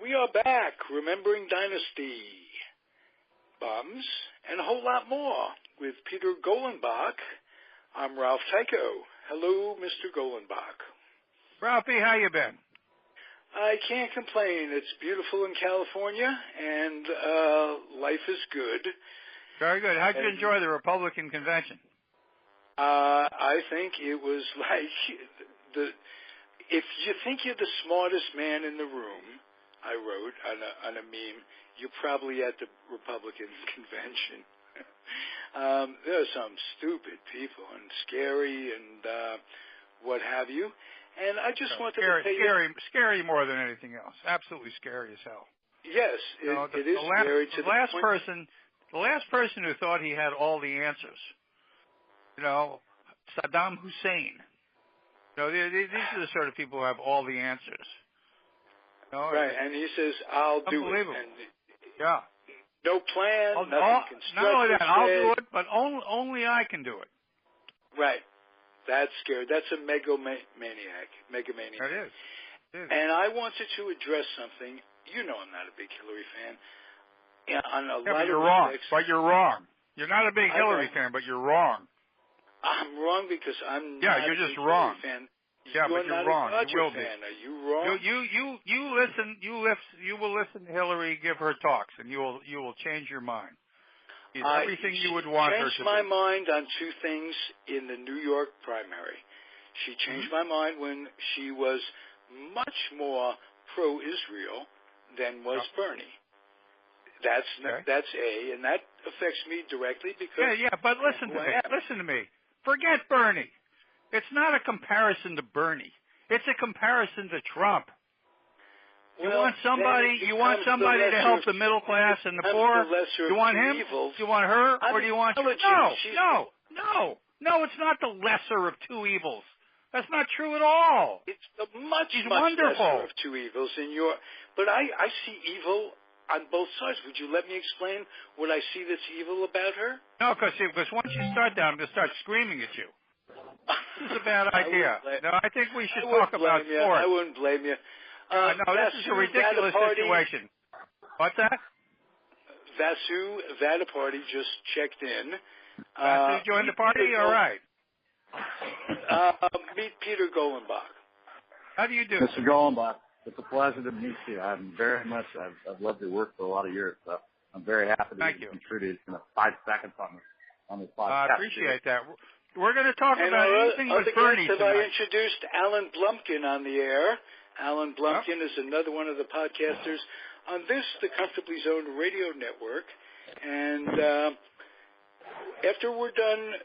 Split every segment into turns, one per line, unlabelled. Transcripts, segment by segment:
We are back, Remembering Dynasty, Bums, and a whole lot more with Peter Golenbock. I'm Ralph Tyko. Hello, Mr. Golenbock.
Ralphie, how you been?
I can't complain. It's beautiful in California, and life is good.
Very good. How'd you enjoy the Republican convention?
I think it was like if you think you're the smartest man in the room, I wrote on a meme, you're probably at the Republican convention. There are some stupid people and scary and what have you. And I just wanted to tell you...
Scary more than anything else. Absolutely scary as hell.
Yes, it is scary to the point.
The last person who thought he had all the answers, Saddam Hussein. These are the sort of people who have all the answers.
Right, and he says, I'll do it. And
yeah.
No plan, nothing constructive.
Not only that, I'll do it, but only I can do it.
Right. That's scary. That's a megalomaniac.
It is.
And I wanted to address something. You know I'm not a big Hillary fan.
But you're wrong. You're wrong. You're not a big Hillary fan, but you're wrong.
I'm wrong because I'm not
you're
a
just
big
wrong.
Hillary fan.
Yeah, but you're wrong. You will be.
Are you wrong?
You will listen to Hillary give her talks, and you will change your mind. Everything you would want her to do.
She changed my mind on two things in the New York primary. She changed my mind when she was much more pro-Israel than was Bernie. That's A, and that affects me directly because
but listen to me. Forget Bernie. It's not a comparison to Bernie. It's a comparison to Trump. You want somebody to help the middle class and the poor? You want him? Do you want her? Or do you want... No, it's not the lesser of two evils. That's not true at all.
It's the much
wonderful.
lesser of two evils in your... But I see evil on both sides. Would you let me explain what I see that's evil about her?
No, because once you start that, I'm going to start screaming at you. This is a bad idea. I think we should talk about sports.
I wouldn't blame you.
This is a ridiculous situation. What's that?
Vasu Vaddiparty just checked in.
Vasu joined the party? All right.
Meet Peter Golenbock.
How do you do?
Mr. Golenbock, it's a pleasure to meet you. I've loved your work for a lot of years, so I'm very happy to contribute in 5 seconds on this podcast.
I appreciate that. We're going to talk about anything with Bernie tonight.
I introduced Alan Blumkin on the air. Alan Blumkin is another one of the podcasters on the Comfortably Zoned radio network. And after we're done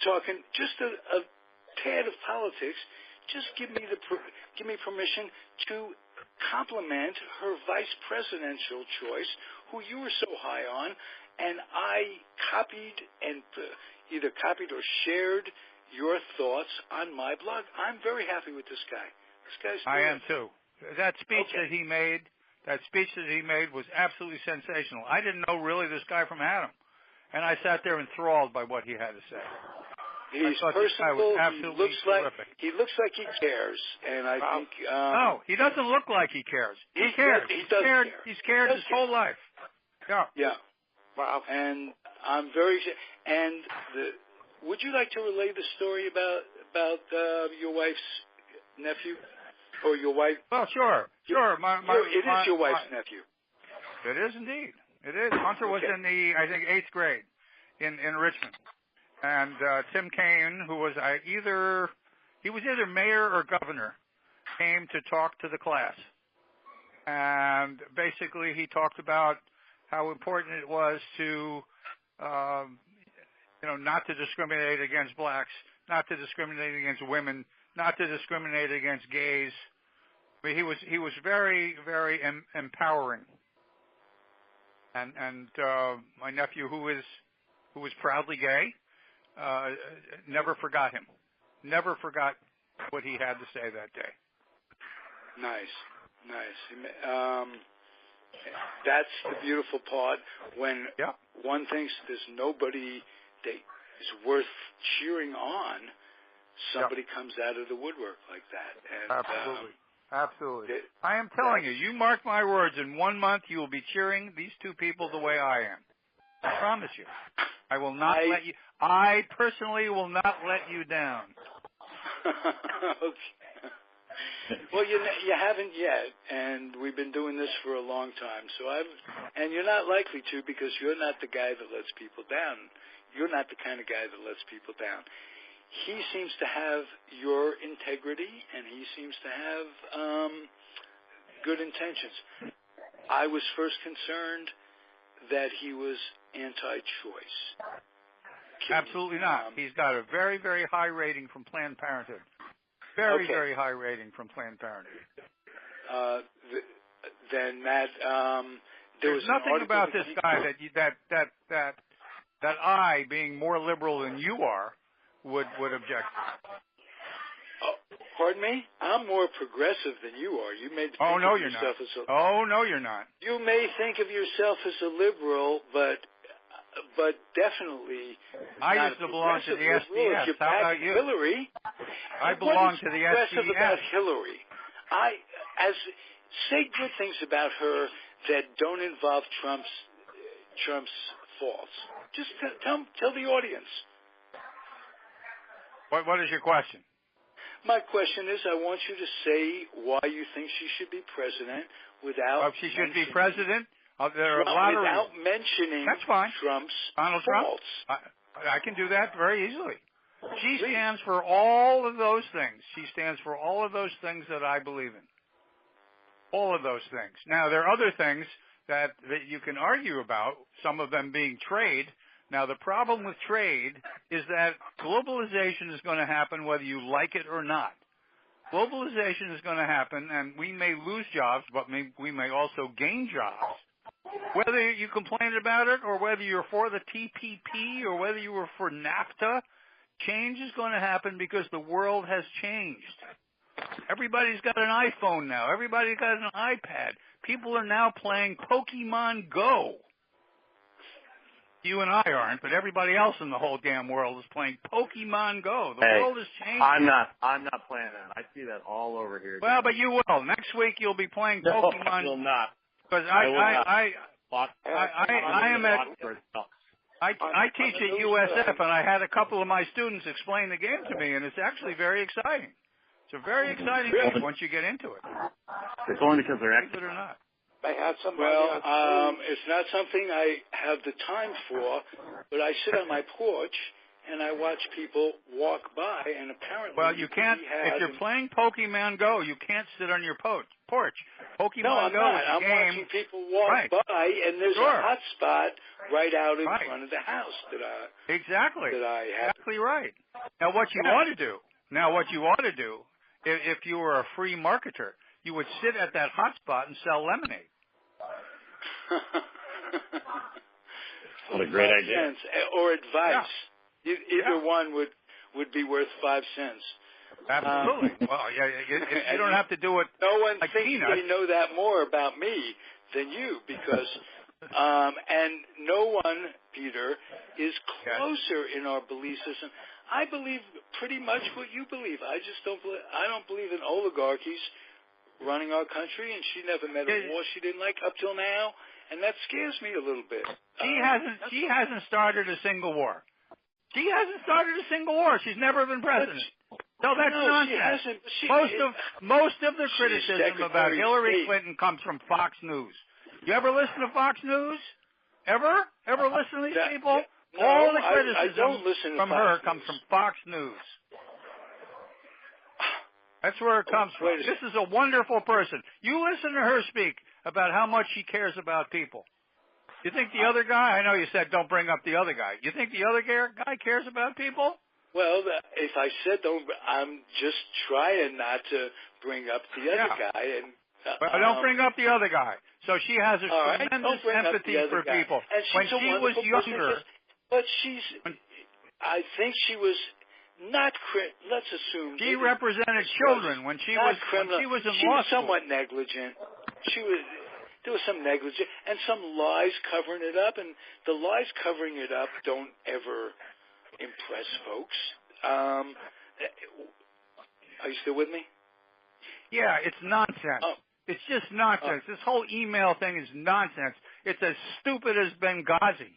talking just a tad of politics, just give me permission to compliment her vice presidential choice, who you were so high on, and I copied and either copied or shared your thoughts on my blog. I'm very happy with this guy. This guy's
I am too. That speech that he made was absolutely sensational. I didn't know really this guy from Adam, and I sat there enthralled by what he had to say.
He's personable. He looks like he cares, and I think.
No, he doesn't look like he cares. He cares. He's cared his whole life.
Yeah. Wow. And I'm very. And would you like to relay the story about your wife's nephew, or your wife?
Well, sure.
It is your wife's nephew.
It is indeed. It is. Hunter was in the 8th grade in Richmond, and Tim Kaine, who was either mayor or governor, came to talk to the class, and basically he talked about how important it was to not to discriminate against blacks, not to discriminate against women, not to discriminate against gays. I mean, he was very, very empowering. And my nephew, who was proudly gay, never forgot him. Never forgot what he had to say that day.
Nice. That's the beautiful part when one thinks there's nobody that is worth cheering on. Somebody comes out of the woodwork like that. And,
absolutely. Absolutely. I am telling you, you mark my words, in 1 month you will be cheering these two people the way I am. I promise you. I will not let you, I personally will not let you down.
Okay. Well, you haven't yet, and we've been doing this for a long time. And you're not likely to, because you're not the guy that lets people down. You're not the kind of guy that lets people down. He seems to have your integrity, and he seems to have good intentions. I was first concerned that he was anti-choice.
Absolutely not. He's got a very, very high rating from Planned Parenthood. Very, very high rating from Planned Parenthood.
Then that
there's nothing about this guy that I, being more liberal than you are, would object to.
Pardon me? I'm more progressive than you are. You may think
oh no,
of
you're
yourself
not.
As
no, you're not.
You may think of yourself as a liberal, but definitely
I used to belong to the SDS. How about you?
Hillary,
I belong to the SDS.
About Hillary, say good things about her that don't involve Trump's faults. Just tell the audience.
What is your question?
My question is, I want you to say why you think she should be president without.
She should be president. There are a lot
without mentioning
That's fine.
Trump's
Donald
faults.
Trump. I can do that very easily. She stands for all of those things. She stands for all of those things that I believe in. All of those things. Now, there are other things that you can argue about, some of them being trade. Now, the problem with trade is that globalization is going to happen whether you like it or not. Globalization is going to happen, and we may lose jobs, but we may also gain jobs. Whether you complain about it or whether you're for the TPP or whether you were for NAFTA, change is going to happen because the world has changed. Everybody's got an iPhone now. Everybody's got an iPad. People are now playing Pokemon Go. You and I aren't, but everybody else in the whole damn world is playing Pokemon Go. The world is changing.
I'm not playing that. I see that all over here.
Well, but you will. Next week you'll be playing Pokemon.
No, I will not.
Because I teach at USF, and I had a couple of my students explain the game to me, and it's actually very exciting. It's a very exciting game once you get into it.
It's only because they're
Believe it or not.
It's not something I have the time for, but I sit on my porch and I watch people walk by, and apparently...
Well, you can't... If you're playing Pokemon Go, you can't sit on your porch. Pokemon Go is a game...
I'm watching people walk by, and there's a hot spot right out in front of the house that I...
Exactly.
That I have.
Exactly right. Now, what you ought to do, if you were a free marketer, you would sit at that hot spot and sell lemonade.
What a great idea.
Or advice. Yeah. Either one would be worth 5 cents.
Absolutely. You don't have to do it.
No one
like
thinks
peanuts.
they know that more about me than you, because and no one, Peter, is closer in our belief system. I believe pretty much what you believe. I don't believe in oligarchies running our country, and she never met a war she didn't like up till now, and that scares me a little bit.
She hasn't started a single war. She hasn't started a single war. She's never been president. So that's nonsense. Most of the criticism about Hillary Clinton comes from Fox News. You ever listen to Fox News? Ever listen to these people?
No,
all the criticism from her
News.
Comes from Fox News. That's where it comes from. This is a wonderful person. You listen to her speak about how much she cares about people. You think the other guy, I know you said don't bring up the other guy. You think the other guy cares about people?
Well, if I said don't, I'm just trying not to bring up the other guy. And
don't bring up the other guy. So she has a tremendous empathy for people.
And
when she was younger...
But I think she was not, let's assume.
She represented children when she was in law school.
She was somewhat negligent. There was some negligence and some lies covering it up, and the lies covering it up don't ever impress folks. Are you still with me?
Yeah, it's nonsense. It's just nonsense. This whole email thing is nonsense. It's as stupid as Benghazi.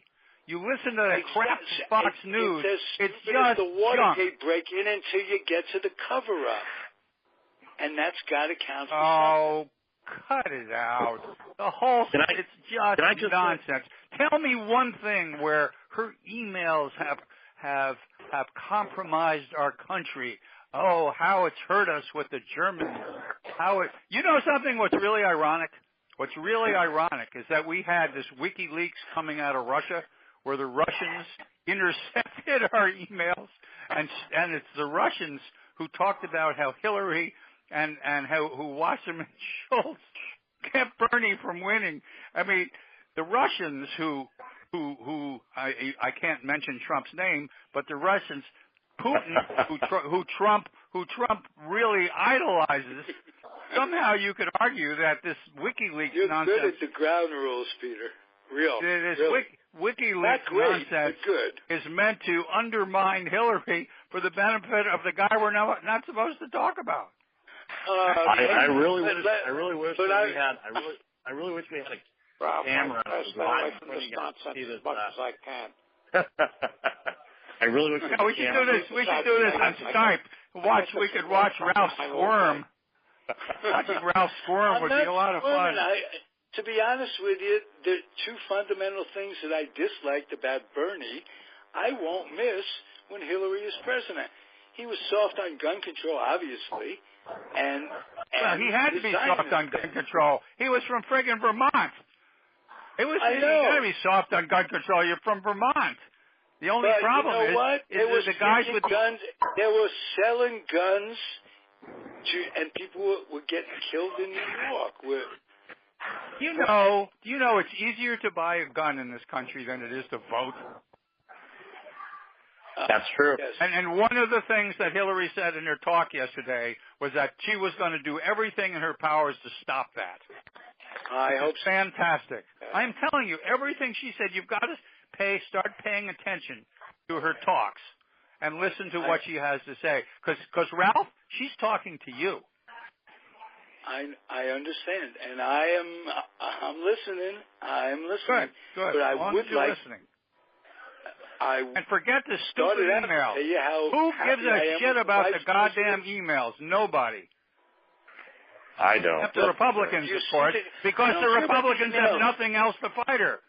You listen to that crap Fox News. It's just
the Watergate break-in until you get to the cover-up, and that's got to count for something.
Cut it out. The whole it's just nonsense. Tell me one thing where her emails have compromised our country. Oh, how it's hurt us with the Germans. You know something? What's really ironic? What's really ironic is that we had this WikiLeaks coming out of Russia, where the Russians intercepted our emails, and it's the Russians who talked about how Hillary and who Wasserman Schultz kept Bernie from winning. I mean, the Russians who I can't mention Trump's name, but the Russians, Putin, who Trump really idolizes. Somehow you could argue that this WikiLeaks nonsense.
You're good at the ground rules, Peter.
WikiLeaks nonsense is meant to undermine Hillary for the benefit of the guy we're not supposed to talk about.
I really wish we had a camera.
As much as I can.
I really wish
we should do this. We should do this on Skype. We could watch Ralph squirm. Watching Ralph squirm would be a lot of fun.
To be honest with you, the two fundamental things that I disliked about Bernie, I won't miss when Hillary is president. He was soft on gun control, obviously, and
he had to be soft on gun control. He was from friggin' Vermont. You got to be soft on gun control. You're from Vermont. The only problem is the guys with
guns. They were selling guns and people were getting killed in New York.
You know it's easier to buy a gun in this country than it is to vote.
That's true.
Yes.
And one of the things that Hillary said in her talk yesterday was that she was going to do everything in her powers to stop that.
I hope so.
Fantastic. I'm telling you, everything she said, you've got to start paying attention to her talks and listen to what she has to say. Because Ralph, she's talking to you.
I understand, and I'm listening. I'm listening.
Good.
But I would like.
Listening. And forget the stupid emails. Who gives a shit about the goddamn emails? Nobody.
I don't.
Except the Republicans, of course, because the Republicans have nothing else to fight her.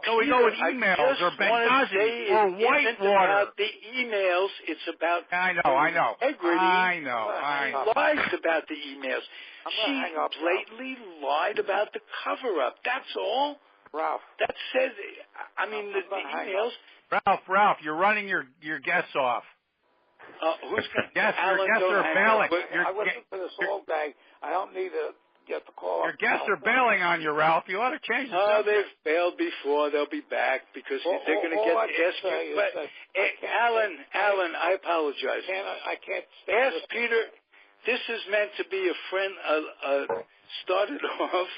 So we go with emails or Benghazi or Whitewater.
About the emails, it's about
I know.
Integrity.
I know.
Lies about the emails. She blatantly lied about the cover-up. That's all.
Ralph.
That says, the emails.
Ralph, you're running your guests off.
Who's going to?
Your guests are bailing.
I listened to this all day. I don't need to get the call.
Your guests are bailing on you, Ralph. You ought to change the subject.
They've bailed before. They'll be back because they're going to get asked. Alan, I apologize.
I can't
ask Peter. This is meant to be a friend. Started off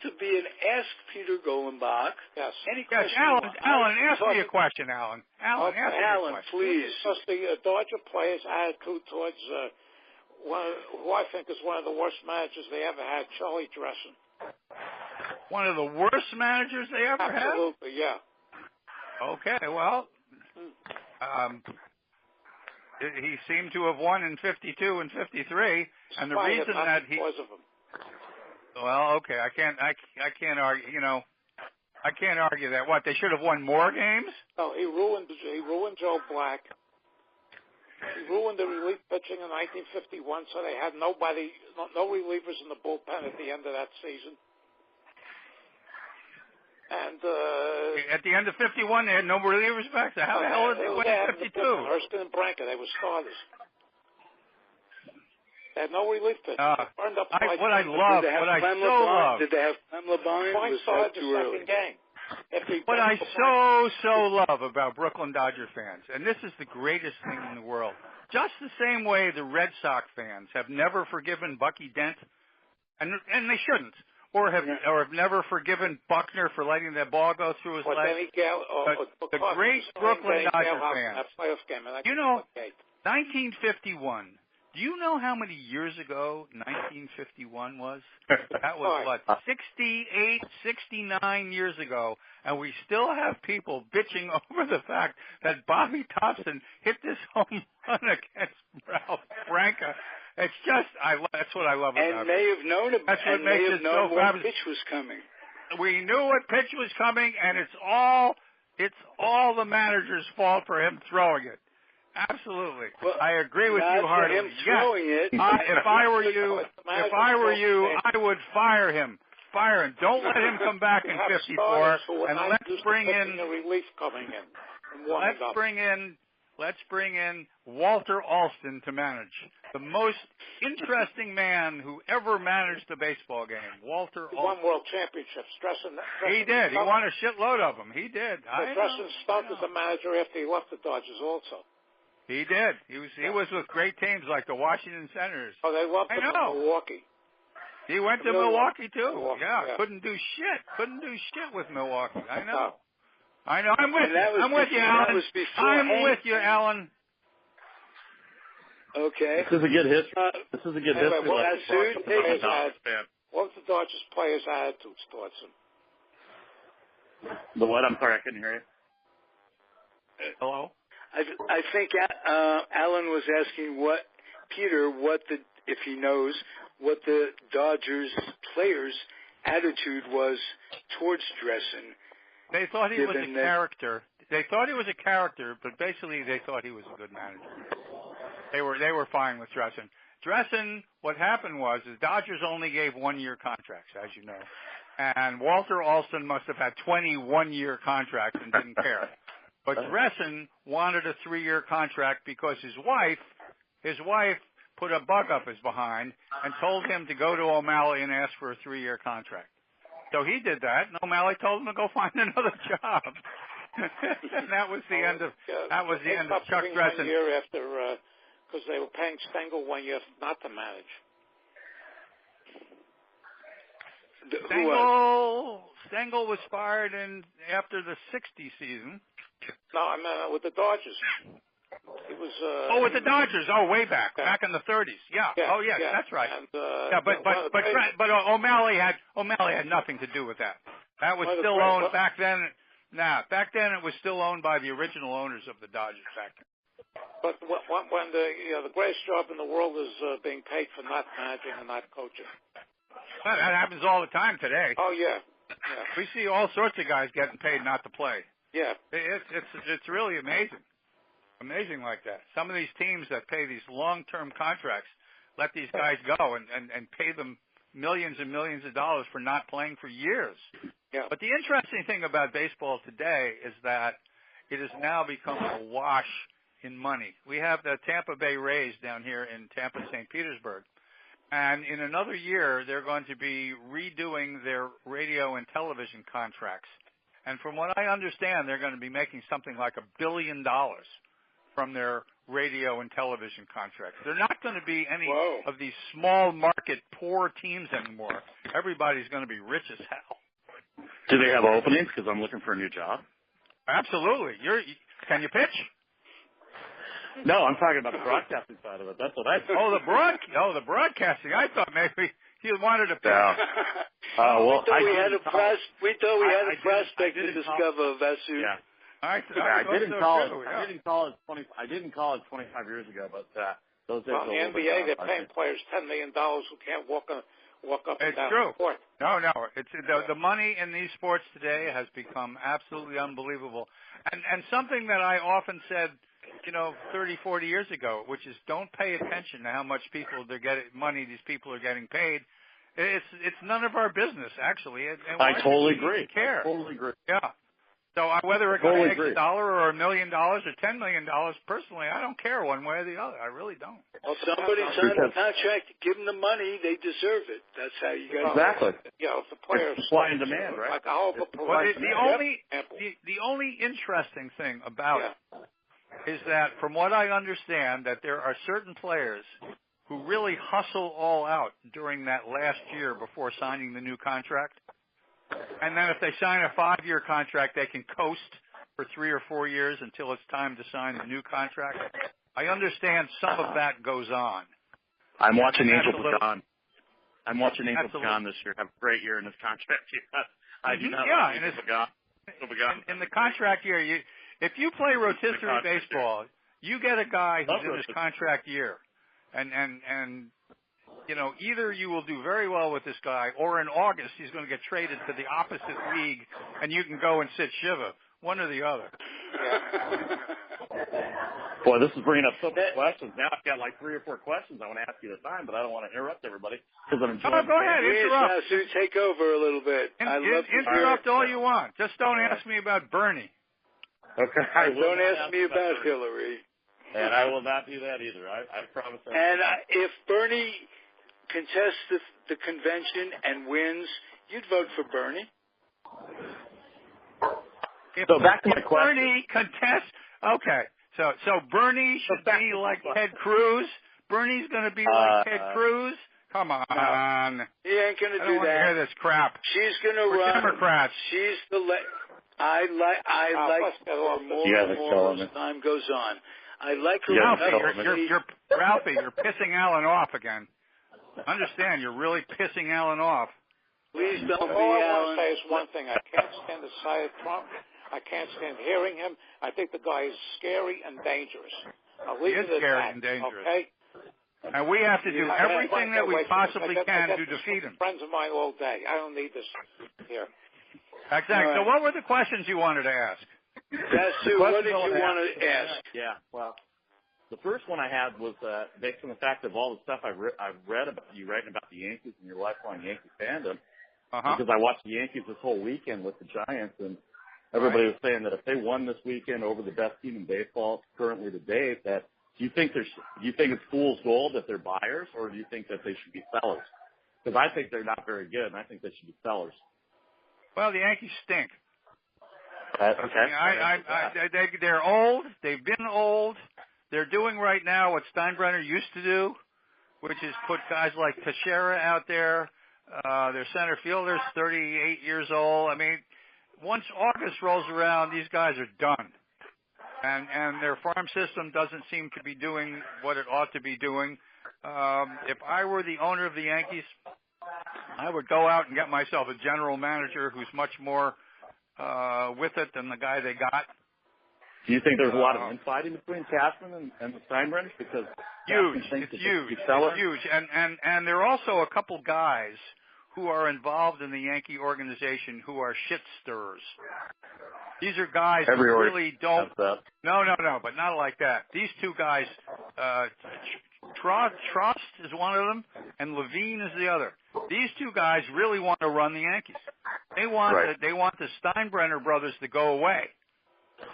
to be an Ask Peter Golenbock.
Yes.
Any question?
Alan, ask me a question, Alan. Alan,
please.
Because the Dodger players' attitude towards who I think is one of the worst managers they ever had, Charlie Dressen.
One of the worst managers they ever had?
Absolutely, yeah.
Okay, well, he seemed to have won in 52 and 53, and the reason that he
because of him.
Well, okay, I can't argue. I can't argue that. What, they should have won more games?
No, he ruined Joe Black. He ruined the relief pitching in 1951, so they had no relievers in the bullpen at the end of that season. And
at the end of 51, they had no relievers back. So how the hell did they win in 52?
Hurston and Branca, they were starters. They had no relief pitching. Burned up
what I so love.
Did they have Clem Labine?
Point started the second game.
What I so love about Brooklyn Dodger fans, and this is the greatest thing in the world, just the same way the Red Sox fans have never forgiven Bucky Dent, and they shouldn't, or have never forgiven Buckner for letting that ball go through his legs. The great Brooklyn Dodger fans. 1951, Do you know how many years ago 1951 was? That was, 68, 69 years ago, and we still have people bitching over the fact that Bobby Thompson hit this home run against Ralph Branca. It's just, that's what I love about it.
And may have known about
That's what makes it so
what
fabulous.
pitch was coming.
We knew what pitch was coming, and it's all the manager's fault for him throwing it. Absolutely.
Well,
I agree with you, Hardy.
Him throwing it.
If I were you, I would fire him. Fire him. Don't let him come back in 54. And let's bring in
the relief coming in.
Let's bring in Walter Alston to manage. The most interesting man who ever managed a baseball game. Walter Alston.
He won world championships.
He did. He won a shitload of them. He did.
Dresden stunk as a manager after he left the Dodgers also.
He did. He was with great teams like the Washington Senators.
Oh, they loved him in Milwaukee.
He went to Milwaukee too. Yeah, couldn't do shit with Milwaukee. I know. I'm with you, Alan. I'm with you, Alan.
This
Okay.
is a good history.
What was the Dodgers players' attitudes towards him?
The what? I'm sorry, I couldn't hear you.
Hello?
I think Alan was asking if he knows what the Dodgers players' attitude was towards Dresden.
They thought he was a character. They thought he was a character, but basically they thought he was a good manager. They were fine with Dresden. Dresden, what happened was Dodgers only gave 1-year contracts, as you know, and Walter Alston must have had 20 one-year contracts and didn't care. But Dresden wanted a 3-year contract because his wife put a bug up his behind and told him to go to O'Malley and ask for a 3-year contract. So he did that, and O'Malley told him to go find another job. And that was the end of Chuck Dresden.
1 year after, because they were paying Stengel 1 year not to manage.
Stengel was fired after the '60 season.
No, I mean with the Dodgers. It was.
With the Dodgers. Way back in the '30s. Yeah. Oh, yes, that's right.
And,
but O'Malley had nothing to do with that. That was still owned back then. Back then it was still owned by the original owners of the Dodgers back then.
But when the greatest job in the world is being paid for not managing and not coaching.
Well, that happens all the time today.
Oh yeah.
We see all sorts of guys getting paid not to play.
Yeah.
It's really amazing. Amazing like that. Some of these teams that pay these long-term contracts let these guys go and pay them millions and millions of dollars for not playing for years.
Yeah.
But the interesting thing about baseball today is that it has now become awash in money. We have the Tampa Bay Rays down here in Tampa, St. Petersburg. And in another year, they're going to be redoing their radio and television contracts. And from what I understand, they're going to be making something like $1 billion from their radio and television contracts. They're not going to be any of these small market poor teams anymore. Everybody's going to be rich as hell.
Do they have openings? Because I'm looking for a new job.
Absolutely. Can you pitch?
No, I'm talking about the broadcasting side of it. That's what I think.
The broadcasting. I thought maybe you wanted to pitch.
Yeah.
We thought we had a prospect to discover, Vasu.
Yeah.
I
did in college. I did in college 25 years ago, but those days.
Well, in the NBA, they're paying players $10 million who can't walk up and down the court.
No. It's the money in these sports today has become absolutely unbelievable, and something that I often said, 30, 40 years ago, which is don't pay attention to how much money these people are getting paid. It's none of our business, actually. And
I totally agree.
Care.
I totally agree.
Yeah. So whether it takes $1 or $1 million or $10 million, personally, I don't care one way or the other. I really don't.
Well, somebody signed a contract, give them the money, they deserve it. That's how you got
exactly.
If the players
supply and demand, right?
The only interesting thing about it is that, from what I understand, that there are certain players who really hustle all out during that last year before signing the new contract. And then if they sign a 5-year contract, they can coast for 3 or 4 years until it's time to sign the new contract. I understand some of that goes on.
I'm watching Angel
Absolutely.
Pagan. I'm watching Angel
Absolutely.
Pagan this year. Have a great year in his contract year. I do not
yeah,
like Angel Pagan.
In the contract year, if you play rotisserie baseball, you get a guy who's in his contract year, and either you will do very well with this guy, or in August he's going to get traded to the opposite league, and you can go and sit Shiva, one or the other.
Boy, this is bringing up so many questions. Now I've got like 3 or 4 questions I want to ask you at a time, but I don't want to interrupt everybody because I'm enjoying.
Go ahead, interrupt.
Vasu, take over a little bit.
Interrupt all you want. Just don't ask me about Bernie.
Okay.
Don't ask me about Hillary.
And I will not do that either. I promise.
And if Bernie contests the convention and wins, you'd vote for Bernie.
So back to my question.
Bernie contests. Okay. So Bernie should be like Ted Cruz. Bernie's going to be like Ted Cruz. Come on.
No, he ain't going to do that.
I don't want to hear this crap.
She's going to run.
Democrats.
She's the. I like her more as time goes on. I like her.
Ralphie, you're pissing Alan off again. Understand, you're really pissing Alan off.
Please don't be
All I
Alan.
want to say is one thing. I can't stand the sight of Trump. I can't stand hearing him. I think the guy is scary and dangerous. I'll leave it at
scary
that,
and dangerous.
okay?
And we have to do everything that we possibly can to defeat him.
Friends of mine all day. I don't need this here.
Exactly. Right. So what were the questions you wanted to ask?
Vasu, what did you want to ask?
Yeah, well, the first one I had was based on the fact of all the stuff I've read about you writing about the Yankees and your lifelong Yankee fandom. Because I watched the Yankees this whole weekend with the Giants, and everybody was saying that if they won this weekend over the best team in baseball currently to date, that do you think it's fool's gold that they're buyers, or do you think that they should be sellers? Because I think they're not very good, and I think they should be sellers.
Well, the Yankees stink.
Okay.
They're old. They've been old. They're doing right now what Steinbrenner used to do, which is put guys like Teixeira out there. Their center fielder's 38 years old. I mean, once August rolls around, these guys are done. And their farm system doesn't seem to be doing what it ought to be doing. If I were the owner of the Yankees, I would go out and get myself a general manager who's much more with it than the guy they got.
Do you think there's a lot of infighting between Cashman and the Steinbrenners? Because
it's huge. And there are also a couple guys who are involved in the Yankee organization who are shit stirrers. These are guys who really don't. No, but not like that. These two guys, Trost is one of them, and Levine is the other. These two guys really want to run the Yankees. They want the Steinbrenner brothers to go away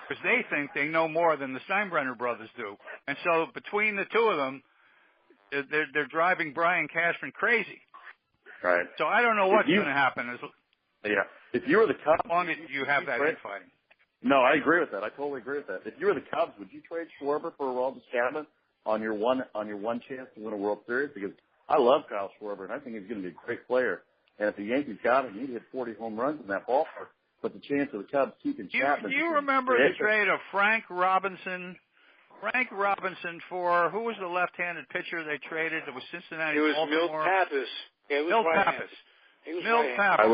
because they think they know more than the Steinbrenner brothers do. And so between the two of them, they're driving Brian Cashman crazy.
Right.
So I don't know what's going to happen.
Yeah. If you were the Cubs,
as long as you have that infighting.
No, I agree with that. I totally agree with that. If you were the Cubs, would you trade Schwarber for Aroldis Chapman on your one chance to win a World Series? Because I love Kyle Schwarber, and I think he's going to be a great player. And if the Yankees got him, he'd hit 40 home runs in that ballpark. But the chance of the Cubs keeping Chapman.
Do you remember the trade of Frank Robinson? Frank Robinson for who was the left-handed pitcher they traded? It was Cincinnati.
It was
Baltimore.
Milt Pappas.
Milt Pappas. Milt Pappas.
I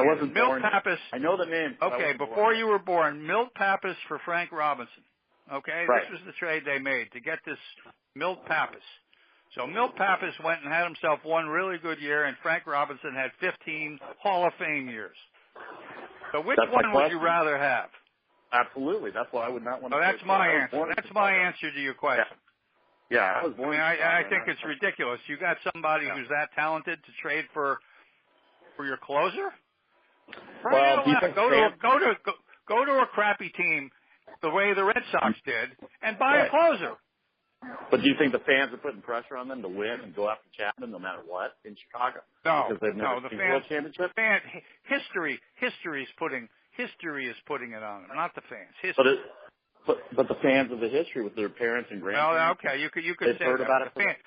wasn't
Milt
born.
Pappas.
I know the name.
Okay, before you were born, Milt Pappas for Frank Robinson. Okay,
right.
This was the trade they made to get this Milt Pappas. So Milt Pappas went and had himself one really good year, and Frank Robinson had 15 Hall of Fame years. So which one would you rather have?
Absolutely. That's why I would not want to.
That's my answer. That's my answer to your question.
Yeah, I was born.
I think it's ridiculous. You got somebody who's that talented to trade for your closer?
Well,
go to a crappy team, the way the Red Sox did, and buy a closer.
But do you think the fans are putting pressure on them to win and go after Chapman no matter what in Chicago?
No,
because they've never seen World Championship.
History is putting it on them, not the fans. History.
But the fans of the history with their parents and grandparents.
Well, okay, you could say
heard
that.
About it.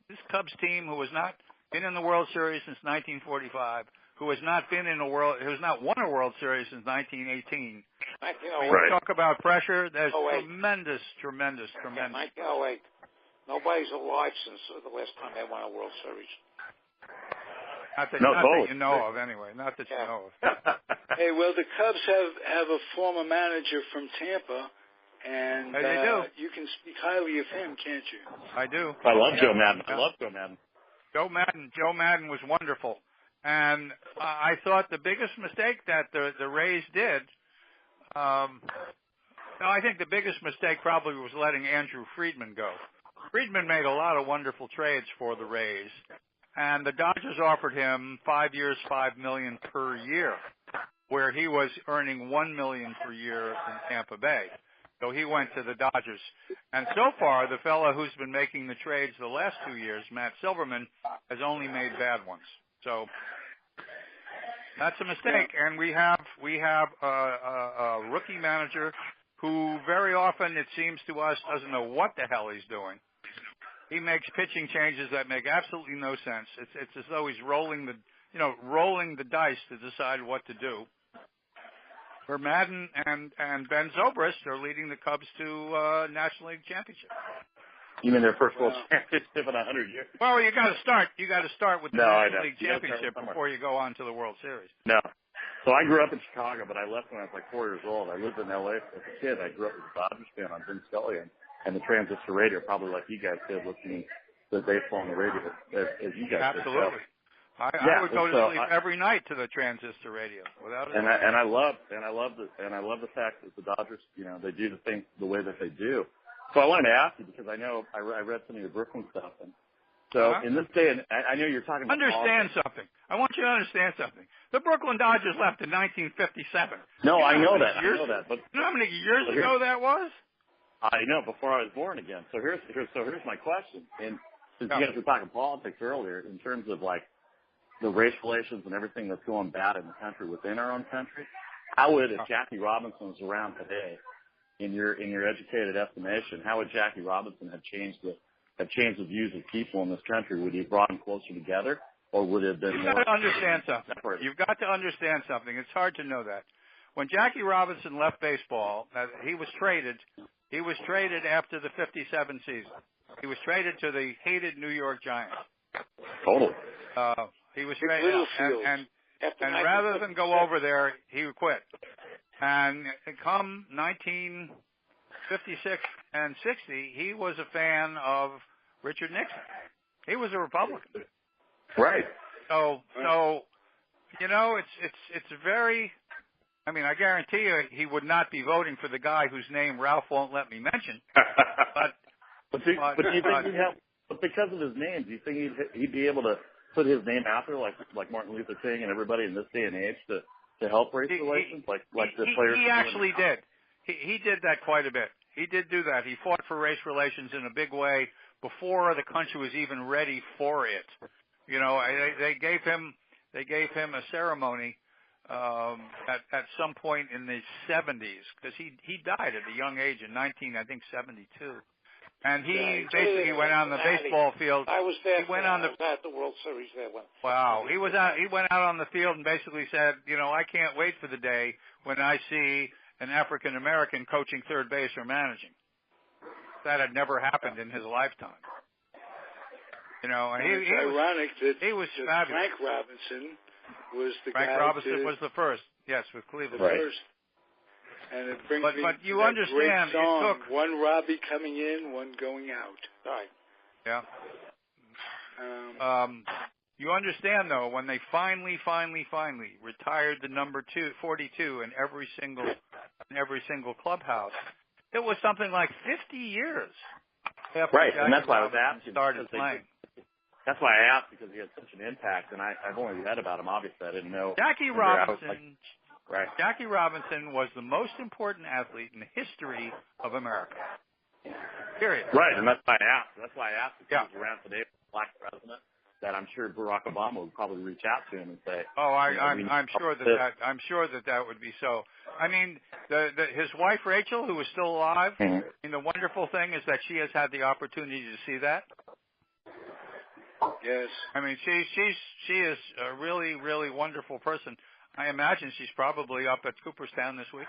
This Cubs team who has not been in the World Series since 1945, who has not won a World Series since 1918.
Right.
Talk about pressure. There's tremendous.
1908. Nobody's alive since the last time they won a World Series.
Not that you know of, anyway. Not that you know of.
Hey, well, the Cubs have a former manager from Tampa, and
they do.
You can speak highly of him, can't you?
I do.
I love Joe Madden. I love Joe Madden.
Joe Madden was wonderful. And I thought the biggest mistake that the Rays did, I think the biggest mistake probably was letting Andrew Friedman go. Friedman made a lot of wonderful trades for the Rays, and the Dodgers offered him 5 years, $5 million per year, where he was earning $1 million per year in Tampa Bay. So he went to the Dodgers. And so far, the fellow who's been making the trades the last 2 years, Matt Silverman, has only made bad ones. So that's a mistake. And we have a rookie manager who very often, it seems to us, doesn't know what the hell he's doing. He makes pitching changes that make absolutely no sense. It's as though he's rolling the dice to decide what to do. Where Madden and Ben Zobrist are leading the Cubs to National League championship.
You mean their first World Championship in 100 years?
Well, you got to start with the National League championship before you go on to the World Series.
No. So I grew up in Chicago, but I left when I was like 4 years old. I lived in L.A. as a kid. I grew up as a Dodgers fan on Vin Scully and the transistor radio, probably like you guys did, listening to baseball on the radio as you guys did.
Absolutely. I would go to sleep every night to the transistor radio without it.
And I love the fact that the Dodgers, they do the things the way that they do. So I wanted to ask you because I know I read some of your Brooklyn stuff, and so in this day, and I know you're talking about
something. I want you to understand something. The Brooklyn Dodgers left in 1957.
No, I know that. But
you know how many years ago that was?
I know, before I was born again. So here's my question. And since you guys were talking politics earlier, in terms of like the race relations and everything that's going bad in the country within our own country, how would, if Jackie Robinson was around today, in your educated estimation, how would Jackie Robinson have changed the views of people in this country? Would he have brought them closer together, or would it have been more?
You've got to understand something. You've got to understand something. It's hard to know that. When Jackie Robinson left baseball, he was traded. He was traded after the 57 season. He was traded to the hated New York Giants.
Totally.
He was traded, and rather than go over there, he quit. And come 1956 and 60, he was a fan of Richard Nixon. He was a Republican.
Right.
So it's very. I mean, I guarantee you, he would not be voting for the guy whose name Ralph won't let me mention.
But do you think he'd have? But because of his name, do you think he'd be able to put his name out there like Martin Luther King and everybody in this day and age to help race relations, like the players?
He actually did. He did that quite a bit. He did do that. He fought for race relations in a big way before the country was even ready for it. They gave him a ceremony at some point in the 70s because he died at a young age in 1972. And he basically went on the baseball field.
I was there.
He went on
at the World Series there.
Wow. He went out on the field and basically said, I can't wait for the day when I see an African American coaching third base or managing. That had never happened in his lifetime. And
it's ironic that
he was fabulous.
Frank Robinson was the
guy.
Frank Robinson
was the first. Yes, with Cleveland.
The first. And it brings me
but you
that
understand,
great song,
it took
one Robbie coming in, one going out.
Right.
Yeah. You understand though, when they finally retired the number 42 in every single clubhouse, it was something like 50 years after
right,
Jackie
and that's why
Robinson
I was asking.
Started playing.
That's why I asked, because he had such an impact, and I've only read about him. Obviously, I didn't know.
Jackie Robinson.
Right.
Jackie Robinson was the most important athlete in the history of America. Period.
Right, and that's why I asked. If he was around today, black president, that I'm sure Barack Obama would probably reach out to him and say,
I'm sure that would be so. I mean, his wife Rachel, who is still alive.
Mm-hmm.
And the wonderful thing is that she has had the opportunity to see that.
Yes.
I mean, she is a really, really wonderful person. I imagine she's probably up at Cooperstown this week.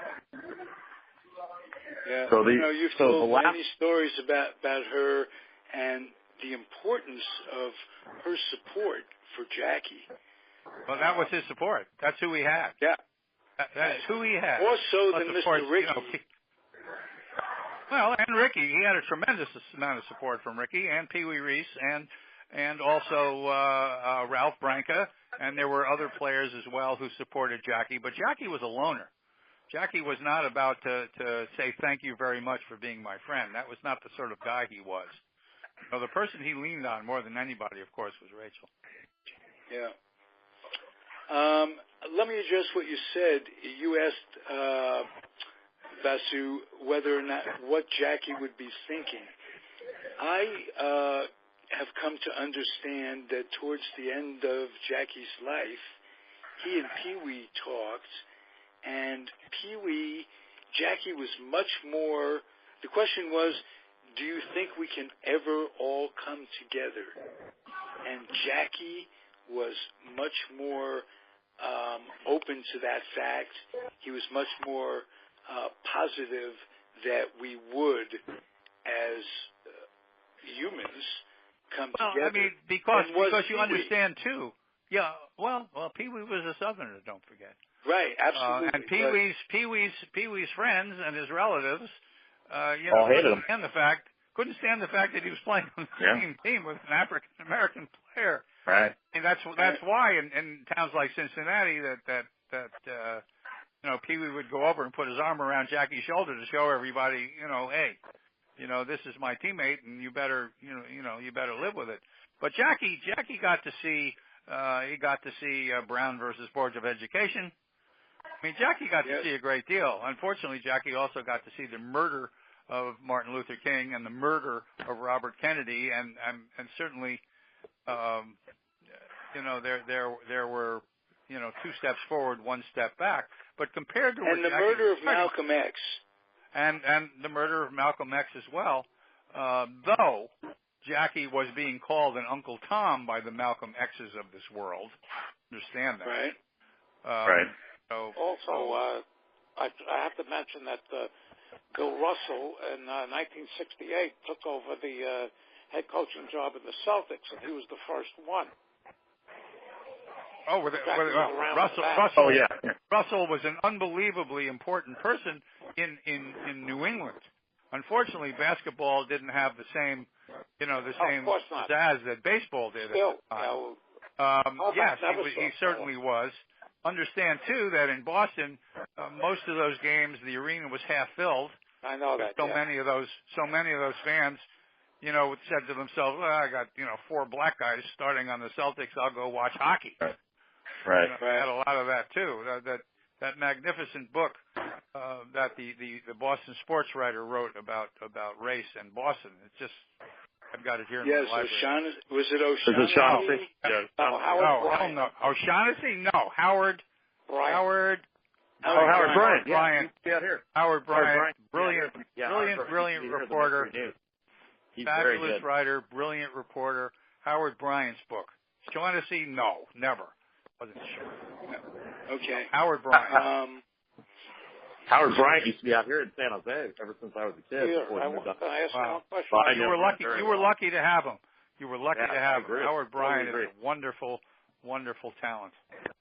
Yeah.
So
you've told many stories about her and the importance of her support for Jackie.
Well, that was his support. That's who he had.
Yeah.
That is who he had.
More so than
of
Mr.
course,
Ricky.
Well, and Ricky. He had a tremendous amount of support from Ricky and Pee Wee Reese and also Ralph Branca, and there were other players as well who supported Jackie. But Jackie was a loner. Jackie was not about to say thank you very much for being my friend. That was not the sort of guy he was. You know, the person he leaned on more than anybody, of course, was Rachel.
Yeah. Let me address what you said. You asked Vasu whether or not what Jackie would be thinking. I have come to understand that towards the end of Jackie's life, he and Pee Wee talked, and Jackie was much more. The question was, do you think we can ever all come together? And Jackie was much more open to that fact. He was much more positive that we would, as humans, come together.
Well, I mean, because you understand too. Yeah. Well, Pee Wee was a Southerner. Don't forget.
Right. Absolutely.
And Pee Wee's friends and his relatives,
all hated him.
Couldn't stand the fact that he was playing on the same team with an African American player.
Right.
And that's why in towns like Cincinnati that Pee Wee would go over and put his arm around Jackie's shoulder to show everybody, hey, this is my teammate, and you better live with it. But Jackie got to see Brown versus Boards of Education. I mean, Jackie got to see a great deal. Unfortunately, Jackie also got to see the murder of Martin Luther King and the murder of Robert Kennedy, and certainly, there were, 2 steps forward, 1 step back. But compared to
and the murder of Malcolm X,
and the murder of Malcolm X as well, though Jackie was being called an Uncle Tom by the Malcolm X's of this world. Understand that,
right?
Right.
So,
also, I have to mention that Bill Russell in 1968 took over the head coaching job in the Celtics, and he was the first one.
Oh, Russell.
Oh, yeah.
Russell was an unbelievably important person in New England. Unfortunately, basketball didn't have the same, pizzazz that baseball did.
Still,
yes, he certainly was. Understand too that in Boston, most of those games the arena was half filled.
I know that.
So many of those fans, said to themselves, well, I got 4 black guys starting on the Celtics. I'll go watch hockey.
Right.
I had a lot of that too. That magnificent book that the Boston sports writer wrote about race and Boston. It's just, I've got it here in the library.
Was it O'Shaughnessy?
No. O'Shaughnessy? No. Howard Bryant.
Howard Bryant.
Brilliant reporter. Fabulous writer, brilliant reporter. Howard Bryant's book. Shaughnessy? No, never. Wasn't sure. Never.
Okay.
Howard Bryant.
Howard Bryant used to be out here in San Jose ever since I was a kid.
Can I ask you a question?
You were lucky to have him. You were lucky to have him. Howard Bryant is a wonderful talent.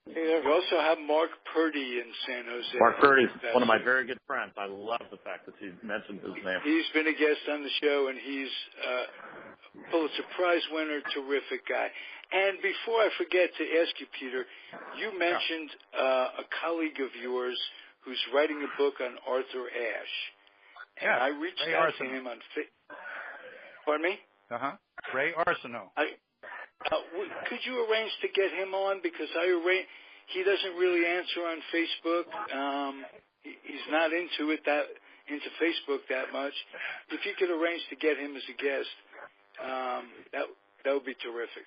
You also have Mark Purdy in San Jose.
Mark Purdy is one of my very good friends. I love the fact that you mentioned his name.
He's been a guest on the show, and he's Pulitzer Prize winner, terrific guy. And before I forget to ask you, Peter, you mentioned a colleague of yours who's writing a book on Arthur Ashe. And I reached out to him on Pardon me?
Ray Arsenault.
Could you arrange to get him on? Because he doesn't really answer on Facebook. He's not into Facebook that much. If you could arrange to get him as a guest, that would be terrific.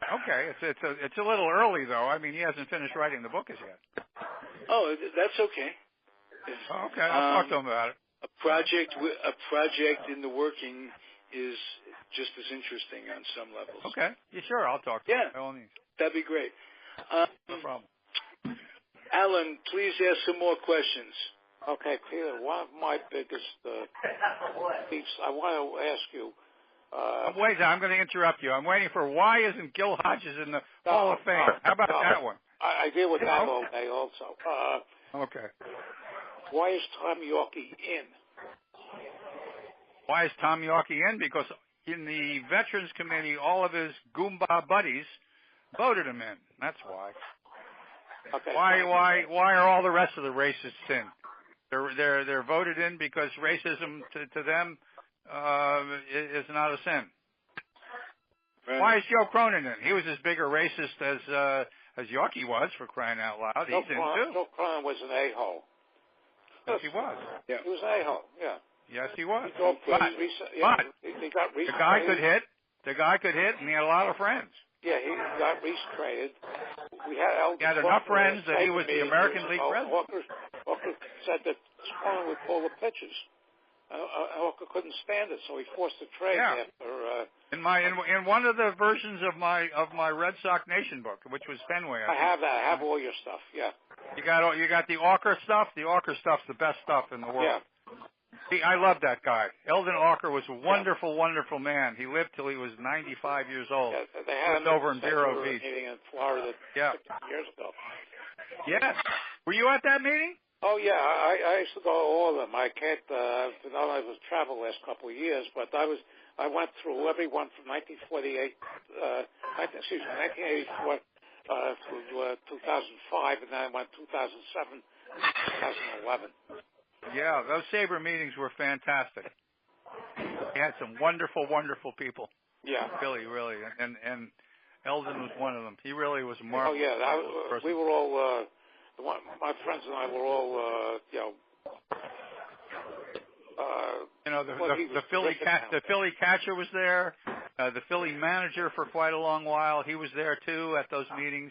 Okay, it's a little early though. I mean, he hasn't finished writing the book as yet.
Oh, that's okay.
Okay, I'll talk to him about it.
A project in the working is just as interesting on some levels.
Okay, sure, I'll talk to him. By all means.
That'd be great.
No problem.
Alan, please ask some more questions.
Okay, Peter, one of my biggest beefs, I want to ask you,
Wait, I'm going to interrupt you. I'm waiting for why isn't Gil Hodges in the Hall of Fame? How about that one?
I deal with that all day also.
Okay.
Why is Tom Yorkie in?
Why is Tom Yorkie in? Because in the Veterans Committee, all of his Goomba buddies voted him in. That's why.
Okay.
Why are all the rest of the racists in? They're voted in because racism to them is not a sin. Right. Why is Joe Cronin in? He was as big a racist as Yorkie was, for crying out loud. He's in too.
Joe Cronin was an a-hole.
Yes, he was.
Yeah. He was an a-hole. Yeah.
Yes, he was.
He got
the guy could hit. The guy could hit, and he had a lot of friends.
Yeah, he got traded. He had
enough friends that he was the American League president.
Walker said that Cronin would pull the pitches. Walker couldn't stand it, so he forced a trade after.
In one of the versions of my Red Sox Nation book, which was Fenway.
I have that. I have all your stuff. Yeah.
You got the Walker stuff. The Walker stuff's the best stuff in the world.
Yeah.
See, I love that guy. Eldon Walker was a wonderful, wonderful man. He lived till he was 95 years old.
Yeah, they had him
over in Vero Beach.
Meeting in Florida 15 years ago.
Yes. Were you at that meeting?
Oh yeah, I used to go to all of them. I can't. Not only was travel last couple of years, but I went through everyone from 1948, 1984 through 2005, and then I went 2007, 2011.
Yeah, those Sabre meetings were fantastic. We had some wonderful, wonderful people.
Yeah,
really, and Eldon was one of them. He really was a marvelous.
Oh yeah, we were all. My friends and I were all,
the Philly catcher was there. The Philly manager for quite a long while. He was there too at those meetings.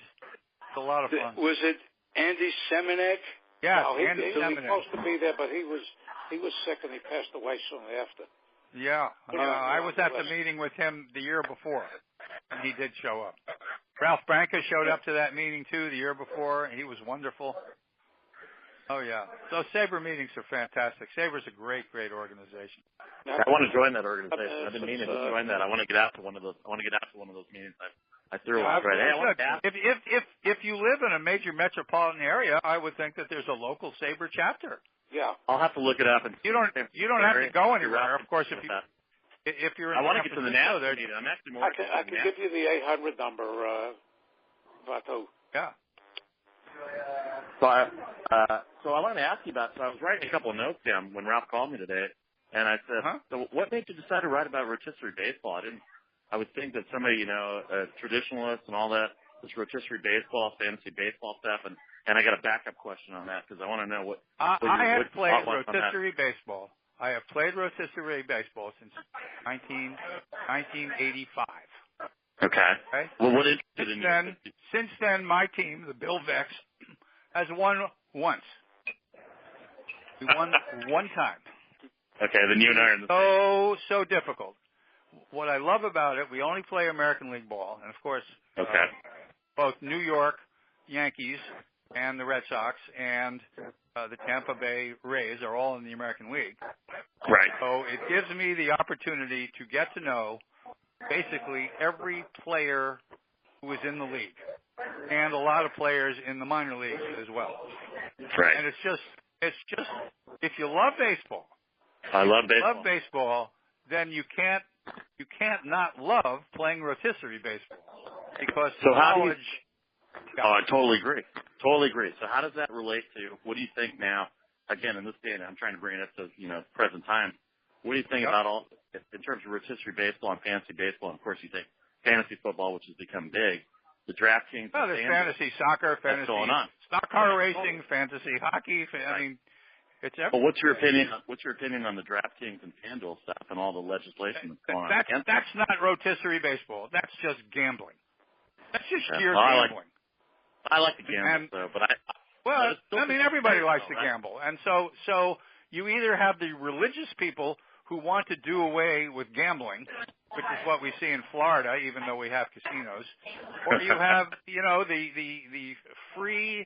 It's a lot of fun.
Was it Andy Semenek?
Yeah,
no,
Andy
he was supposed to be there, but he was sick and he passed away soon after.
Yeah, I was at the meeting with him the year before, and he did show up. Ralph Branca showed up to that meeting too the year before. He was wonderful. Oh yeah, those Sabre meetings are fantastic. Sabre's a great, great organization.
I want to join that organization. I've been meaning to join that. I want to get out to one of those. Meetings. I thoroughly enjoyed it.
If you live in a major metropolitan area, I would think that there's a local Sabre chapter.
Yeah,
I'll have to look it up. And
you don't have to go anywhere, of course. If you're in
I want to get to the national meeting. I'm actually more.
I can give you the 800 number, Vasu.
Yeah.
So I wanted to ask you about. So I was writing a couple of notes down when Ralph called me today, and I said, So what made you decide to write about rotisserie baseball? I would think that somebody, a traditionalist and all that, this rotisserie baseball, fantasy baseball stuff, and I got a backup question on that because I want to know what.
I have played rotisserie baseball. I have played rotisserie baseball since 1985.
Okay. Well, what interested in you?
Since then, my team, the Bill Vex, has won once. We won one time.
Okay, then you and I are in the
so difficult. What I love about it, we only play American League ball, and of course, both New York Yankees and the Red Sox and the Tampa Bay Rays are all in the American League.
Right.
So it gives me the opportunity to get to know basically every player who is in the league and a lot of players in the minor leagues as well.
Right.
And it's just if you love baseball,
I love baseball.
then you can't not love playing rotisserie baseball because
I totally agree. So how does that relate to, what do you think now, again, in this day, and I'm trying to bring it up to, present time, what do you think about all, in terms of rotisserie baseball and fantasy baseball, and of course you think fantasy football, which has become big, the DraftKings.
Oh, there's fantasy soccer, fantasy stock car racing, fantasy hockey, I mean, it's everything.
Well, what's your opinion on the DraftKings and FanDuel stuff and all the legislation that's going on?
That's not rotisserie baseball. That's just gambling. That's just sheer gambling.
I like to gamble,
everybody likes to gamble. And so you either have the religious people who want to do away with gambling, which is what we see in Florida, even though we have casinos, or you have, the free,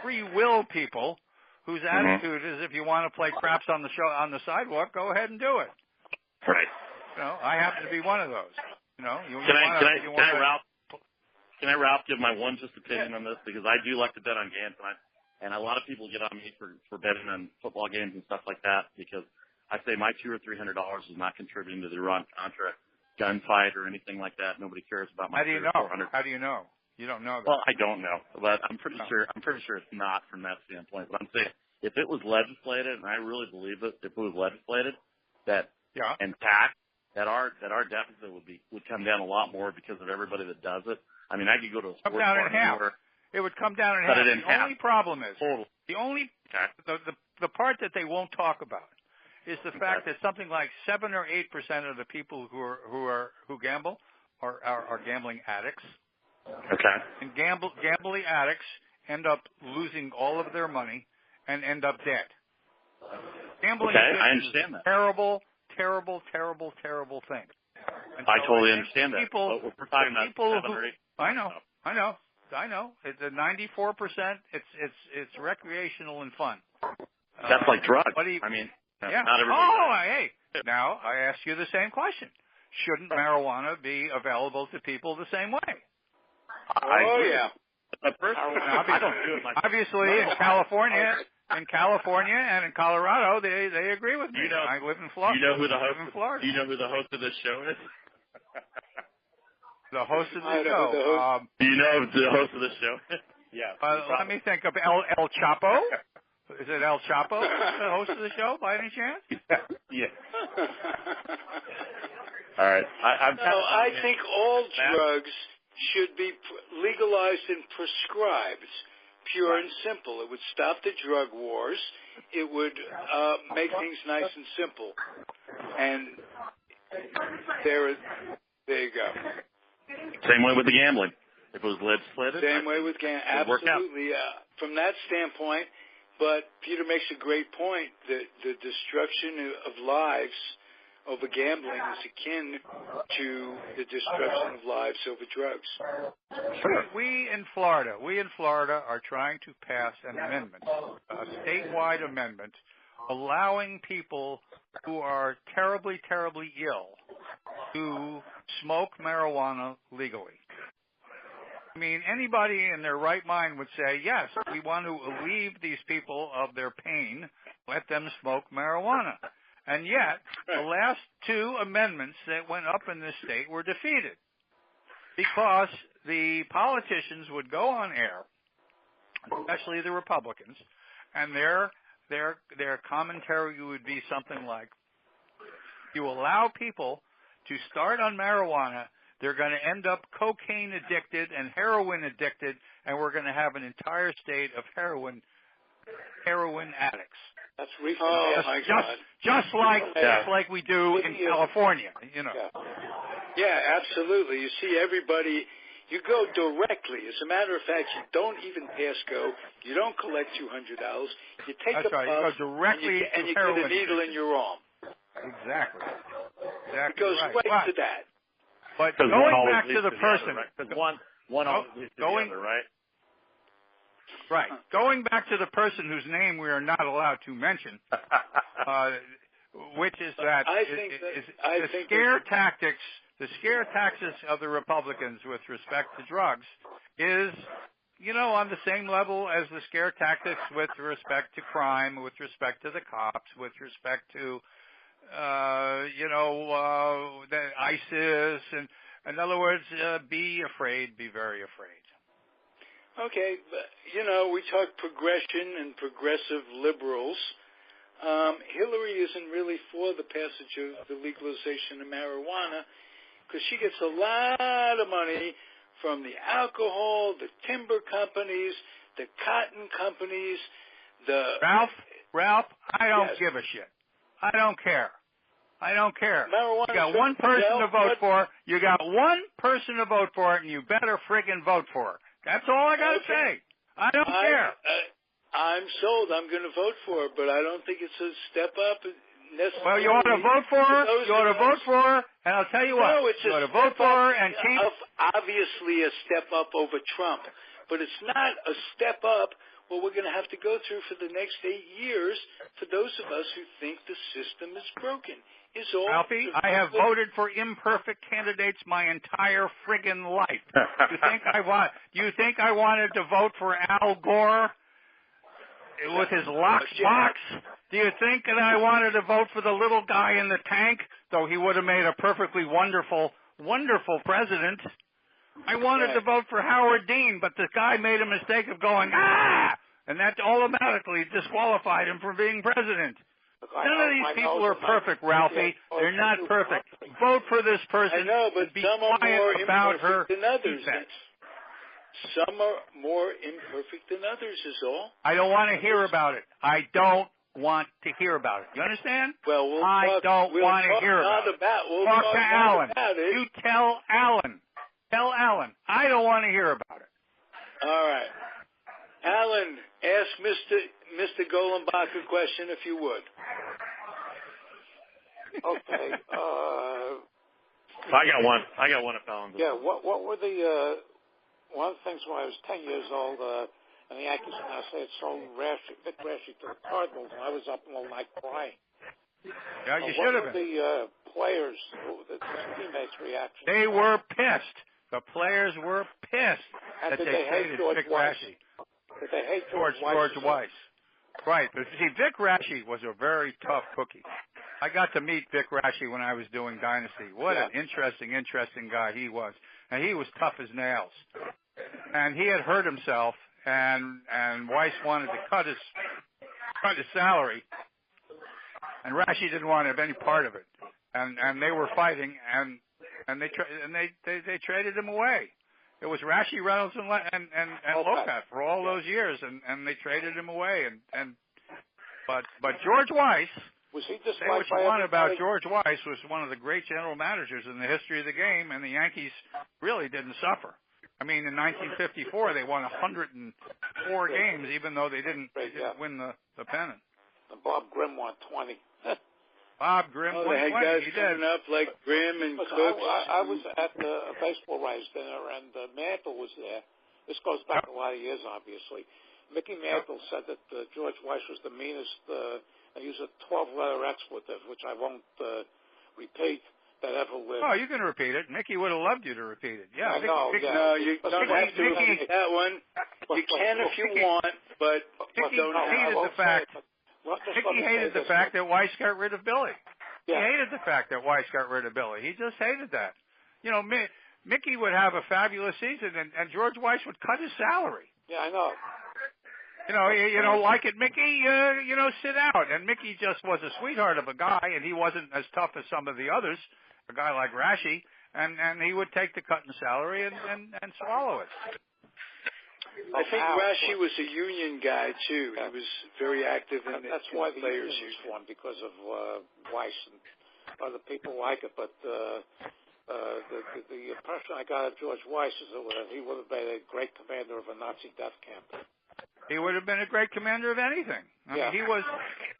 free will people whose attitude is if you want to play craps on the sidewalk, go ahead and do it.
Right.
I happen to be one of those.
Can I, Ralph, give my one just opinion on this? Because I do like to bet on games, and a lot of people get on me for betting on football games and stuff like that, because I say my $200 or $300 is not contributing to the Iran-Contra gunfight or anything like that. Nobody cares about my
How do you know?
$400.
How do you know? You don't know that.
Well, I don't know, but I'm pretty sure it's not from that standpoint. But I'm saying if it was legislated, and I really believe it, if it was legislated and taxed, that our deficit would come down a lot more because of everybody that does it. I mean, I could go to a sports bar anywhere.
It would come down in half. The only problem is the part that they won't talk about is the fact that something like 7 or 8% of the people who gamble are gambling addicts.
Okay.
And gambling addicts end up losing all of their money and end up dead. Gambling
I understand that.
Terrible, terrible, terrible, terrible thing. And
I totally understand that.
People,
we're talking about 7 or 8.
I know. It's a 94%. It's recreational and fun.
That's like drugs. Not everybody.
Hey. Now I ask you the same question: shouldn't marijuana be available to people the same way? Obviously, in California and in Colorado, they agree with me. I live in Florida.
Do you know who the host of this show is?
The host of the show.
Do you know the host of the show? Yeah.
Let me think of El Chapo. Is it El Chapo, the host of the show, by any chance?
Yeah. All right.
I think all drugs should be legalized and prescribed, pure and simple. It would stop the drug wars. It would make things nice and simple. And there you go.
Same way with the gambling. If it was legislated.
Same way with gambling. Absolutely. From that standpoint, but Peter makes a great point that the destruction of lives over gambling is akin to the destruction of lives over drugs.
We in Florida are trying to pass an amendment, a statewide amendment, allowing people who are terribly, terribly ill to smoke marijuana legally. I mean, anybody in their right mind would say, yes, we want to relieve these people of their pain, let them smoke marijuana. And yet, the last 2 amendments that went up in this state were defeated because the politicians would go on air, especially the Republicans, and their commentary would be something like, you allow people to start on marijuana, they're going to end up cocaine addicted and heroin addicted, and we're going to have an entire state of heroin addicts.
That's reefer.
Just like we do in California,
Yeah, absolutely. You see everybody. You go directly. As a matter of fact, you don't even pass go. You don't collect $200. You take a puff,
you go directly
and you get a needle in your arm.
Exactly.
It goes right to that.
But going back to the person,
because one always leads to the other, right?
Right. Going back to the person whose name we are not allowed to mention, which is that the scare tactics of the Republicans with respect to drugs is, on the same level as the scare tactics with respect to crime, with respect to the cops, with respect to the ISIS, and in other words, be afraid, be very afraid.
Okay, we talk progression and progressive liberals. Hillary isn't really for the passage of the legalization of marijuana because she gets a lot of money from the alcohol, the timber companies, the cotton companies, Ralph,
I don't give a shit. I don't care.
Marijuana,
you got one person to vote for. You got one person to vote for it, and you better friggin' vote for her. That's all I got to say. I don't care.
I'm sold. I'm going to vote for her, but I don't think it's a step up necessarily.
Well, you ought to vote for her. You ought to vote for her, and I'll tell you what.
No, it's
you ought to vote for her and keep.
Obviously, a step up over Trump, but it's not a step up. What we're going to have to go through for the next 8 years for those of us who think the system is broken. is all.
Ralphie, I have voted for imperfect candidates my entire friggin' life. You think I wanted to vote for Al Gore with his lock box? Do you think that I wanted to vote for the little guy in the tank, though he would have made a perfectly wonderful president? I wanted to vote for Howard Dean, but the guy made a mistake of going, and that automatically disqualified him from being president. None of these people are perfect, Ralphie. They're not perfect. Vote for this person.
I know, but
and be
some are
quiet
more
about her
imperfect than others.
defects.
Some are more imperfect than others, is all.
I don't want to hear about it. I don't want to hear about it. You understand?
Well,
I don't want to hear about it.
We'll
talk
talk
to Alan.
About it.
You tell Alan. Tell Alan. I don't want to hear about it.
All right. Alan, ask Mr. Golenbock a question, if you would.
Okay.
I got one if Alan's.
Yeah. What were the one of the things when I was 10 years old, and the Yankees now say it's so Vic Rashy to the Cardinals, and I was up all night crying.
Yeah, you should have
been. The players, the teammates' reaction?
They were pissed. The players were pissed
and
that
did
they
hate
hated
George
Vic
Weiss?
Rashy.
Did they hate
George Weiss. Right. But see, Vic Rashy was a very tough cookie. I got to meet Vic Rashy when I was doing Dynasty. What an interesting guy he was. And he was tough as nails. And he had hurt himself, and Weiss wanted to cut his salary, and Rashy didn't want to have any part of it. And they were fighting, and they traded him away. It was Rashy, Reynolds, and Lopat for all those years, and they traded him away. But George Weiss,
was he
say what you want about George Weiss, was one of the great general managers in the history of the game, and the Yankees really didn't suffer. I mean, in 1954, they won 104 games, even though they didn't win the pennant.
And Bob Grimm won 20.
Bob Grimm won 20.
They had guys coming up like Grimm and Cooks.
I was at the baseball writers dinner, and Mantle was there. This goes back a lot of years, obviously. Mickey Mantle said that George Weiss was the meanest, and used a 12-letter expletive, which I won't repeat, that ever lived.
Oh, you can repeat it. Mickey would have loved you to repeat it. Yeah,
No,
you don't have to repeat that one. You can if you want, but
Mickey
don't
hated the fact. Mickey hated the fact that Weiss got rid of Billy. He hated the fact that Weiss got rid of Billy. He just hated that. You know, Mickey would have a fabulous season, and George Weiss would cut his salary.
Yeah, I know.
You know, like it, Mickey, sit out. And Mickey just was a sweetheart of a guy, and he wasn't as tough as some of the others, a guy like Rashy, and he would take the cut in salary and swallow it.
I think Rashy was a union guy, too. He was very active in
That's
in
why
the
the
players'
union was formed, because of Weiss and other people like it. But the impression I got of George Weiss is that he would have been a great commander of a Nazi death camp.
He would have been a great commander of anything. I mean,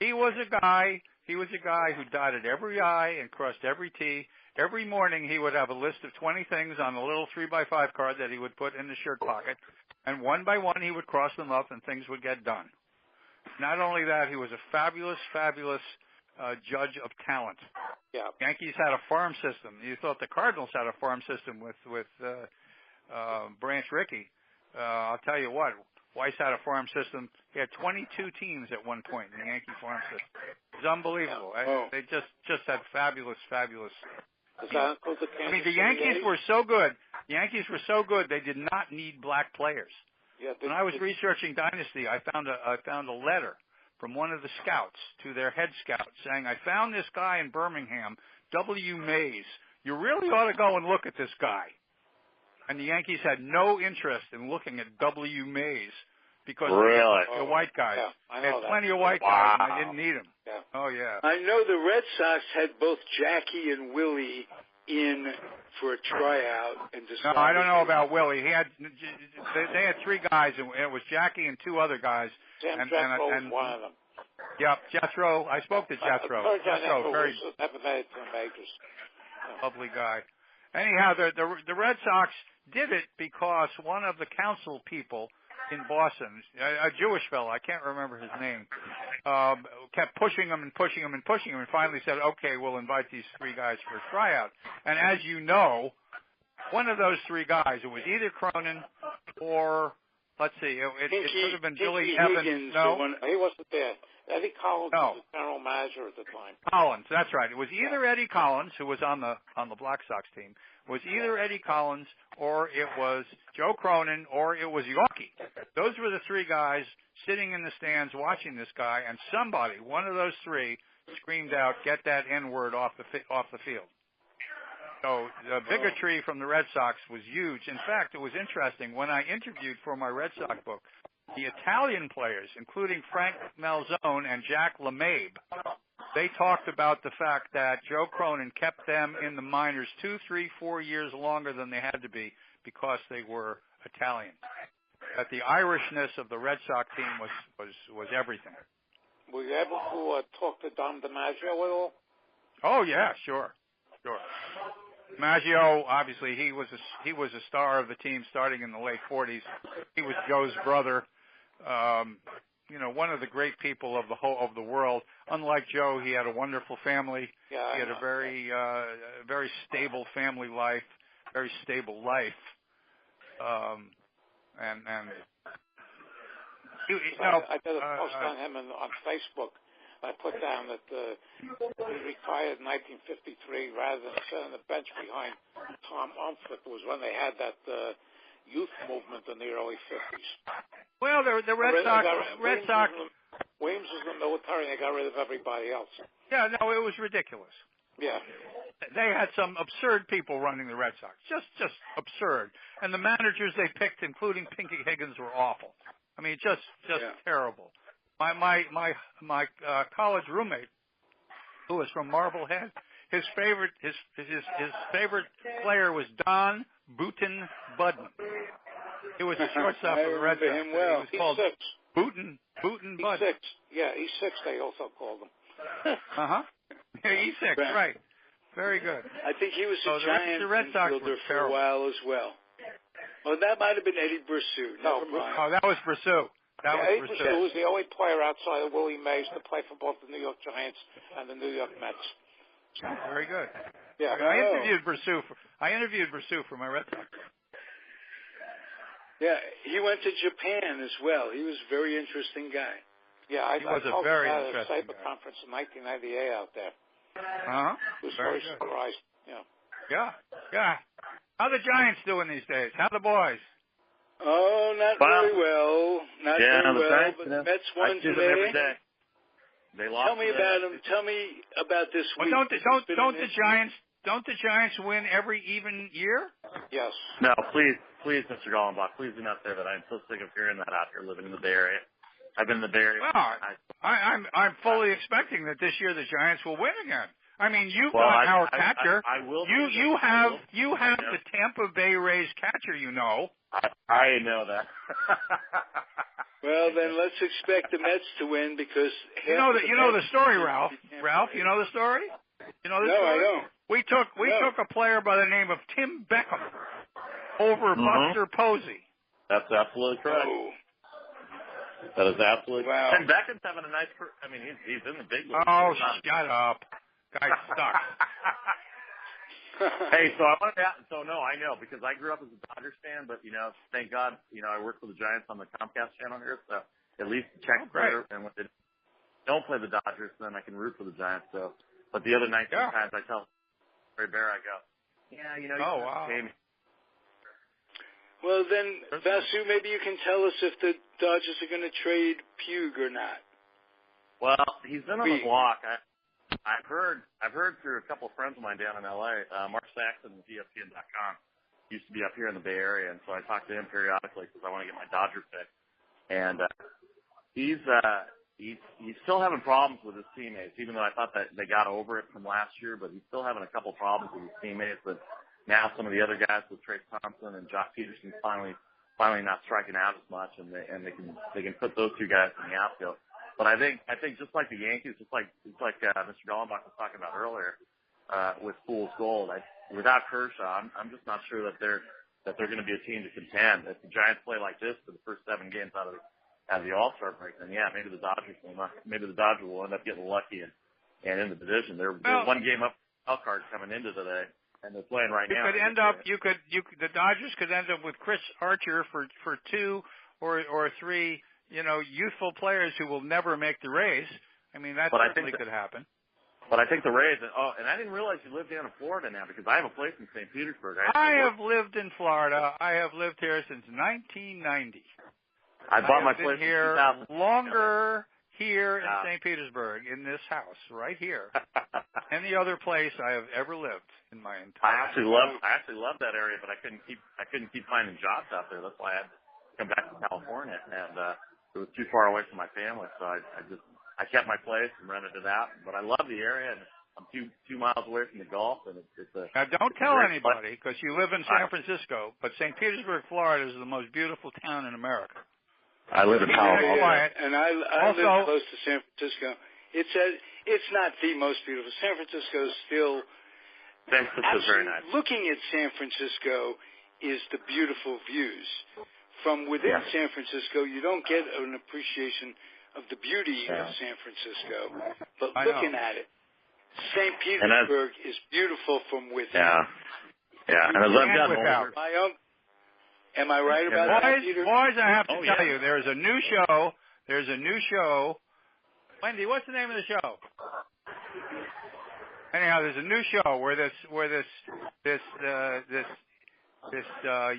he was a guy who dotted every I and crossed every T. Every morning he would have a list of 20 things on a little 3x5 card that he would put in the shirt pocket, and one by one he would cross them up and things would get done. Not only that, he was a fabulous judge of talent.
Yeah.
Yankees had a farm system. You thought the Cardinals had a farm system with Branch Rickey. I'll tell you what. Weiss had a farm system. He had 22 teams at one point in the Yankee farm system. It was unbelievable. They just had fabulous.
Does that include the Kansas
the Yankees were so good. The Yankees were so good they did not need black players.
Yeah,
when I was researching Dynasty, I found a letter from one of the scouts to their head scout saying, "I found this guy in Birmingham, W. Mays. You really ought to go and look at this guy." And the Yankees had no interest in looking at W. Mays because the white guys.
Yeah,
they had plenty of white guys, and they didn't need them.
Yeah.
Oh, yeah.
I know the Red Sox had both Jackie and Willie in for a tryout. And
no, I don't know about Willie. They had three guys, and it was Jackie and two other guys.
Sam Jethro was one of them.
Yep, Jethro. I spoke to Jethro.
Jethro very never made it to the majors.
Lovely guy. Anyhow, the Red Sox did it because one of the council people in Boston, a Jewish fellow, I can't remember his name, kept pushing them and pushing them and pushing them, and finally said, okay, we'll invite these three guys for a tryout. And as you know, one of those three guys, it was either Cronin or, let's see, it could have been Billy Evans. No,
he wasn't there. Eddie Collins was the general manager at the time.
Collins, that's right. It was either Eddie Collins, who was on the Black Sox team, was either Eddie Collins or it was Joe Cronin or it was Yawkey. Those were the three guys sitting in the stands watching this guy, and somebody, one of those three, screamed out, "Get that N-word off the field." So the bigotry from the Red Sox was huge. In fact, it was interesting. When I interviewed for my Red Sox book, the Italian players, including Frank Malzone and Jack LeMabe, they talked about the fact that Joe Cronin kept them in the minors 2, 3, 4 years longer than they had to be because they were Italian. That the Irishness of the Red Sox team was everything.
Were you able to talk to Dom DiMaggio at all?
Oh yeah, sure. Maggio, obviously, he was a star of the team starting in the late 40s. He was Joe's brother. One of the great people of the world. Unlike Joe, he had a wonderful family.
Yeah,
he had a very stable family life, very stable life.
I did a post on him on Facebook. I put down that he retired in 1953 rather than sit on the bench behind Tom Umford. Was when they had that youth movement in the early 50s.
Well, the Red Sox.
Williams was in the military, and they got rid of everybody else.
Yeah, no, it was ridiculous.
Yeah.
They had some absurd people running the Red Sox, just absurd. And the managers they picked, including Pinky Higgins, were awful. I mean, just terrible. My college roommate, who was from Marblehead, his favorite player was Don Booten Budden. He was a shortstop for the Red Sox.
Him well.
He was called Booten Budden.
E6, they also called him.
E6, right. Very good.
I think he was a giant infielder for
terrible.
a while as well. Oh, that might have been Eddie Brissou. Never mind.
Oh, that was Brissou.
Eddie Brissou was the only player outside of Willie Mays to play for both the New York Giants and the New York Mets.
Very good.
Yeah,
I interviewed Brissou for my Red Sox.
Yeah, he went to Japan as well. He was a very interesting guy.
Yeah, I
was a very interesting
Sabre conference in 1998 out there.
Uh-huh.
He was very surprised.
Yeah. How the Giants doing these days? How the boys?
Oh, not very well. Not very well. But the Mets won today.
Every day. They lost.
Tell me about them. Tell me about this week.
Don't the Giants win every even year?
Yes.
No, please, Mr. Golenbock, please do not say that. I'm so sick of hearing that out here living in the Bay Area. I've been in the Bay Area.
Well, I'm fully expecting that this year the Giants will win again. I mean, you've got our catcher.
I will.
You have the Tampa Bay Rays catcher. You know.
I know that.
Well, then let's expect the Mets to win because
you know the story, Ralph. Ralph, you know the story? You know the story?
No, I don't.
We took a player by the name of Tim Beckham over Buster Posey.
That's absolutely correct.
Oh.
That is absolutely
wow.
And Beckham's having a nice. I mean, he's in the big league.
Oh, shut up. Guy sucks.
Hey, so I wanted to. So no, I know because I grew up as a Dodgers fan, but thank God, I work for the Giants on the Comcast channel here, so at least check better. And when they don't play the Dodgers, then I can root for the Giants. So, but the other 19 times I tell Barry Bear, I go, pay me.
Well, then, Vasu, maybe you can tell us if the Dodgers are going to trade Puig or not.
Well, he's been on the block. I've heard through a couple of friends of mine down in L.A., Mark Saxon with ESPN.com used to be up here in the Bay Area, and so I talk to him periodically because I want to get my Dodger pick. And he's still having problems with his teammates, even though I thought that they got over it from last year, but he's still having a couple of problems with his teammates. But now some of the other guys with Trace Thompson and Josh Peterson finally not striking out as much, and they can put those two guys in the outfield. But I think just like the Yankees, just like Mr. Golenbock was talking about earlier, with Fool's Gold, without Kershaw, I'm just not sure that they're going to be a team to contend. If the Giants play like this for the first 7 games out of have the All-Star break, then yeah, maybe the Dodgers will end up getting lucky and in the division. They're one game up wild card coming into today, and they're playing right now.
The Dodgers could end up with Chris Archer for 2 or 3, youthful players who will never make the Rays. I mean, that certainly could happen.
But I think the Rays, and I didn't realize you lived down in Florida now, because I have a place in St. Petersburg.
I have lived in Florida. I have lived here since 1990.
I bought my place
here
in 2000.
Longer here in St. Petersburg, in this house, right here, any other place I have ever lived in my entire
I actually love that area, but I couldn't keep finding jobs out there. That's why I had to come back to California, and it was too far away from my family, so I kept my place and rented it out. But I love the area, and I'm 2 miles away from the Gulf, and it's a.
Now, don't tell anybody, because you live in San Francisco, but St. Petersburg, Florida is the most beautiful town in America.
I live in Palo Alto.
And I live close to San Francisco. It's not the most beautiful. San Francisco is still.
San Francisco's very nice.
Looking at San Francisco is the beautiful views. From within San Francisco, you don't get an appreciation of the beauty of San Francisco, but looking at it, St. Petersburg is beautiful from within.
Yeah. And I love that.
Am I right about that, Peter?
Boys, I have to tell you, there's a new show. Wendy, what's the name of the show? Anyhow, there's a new show where this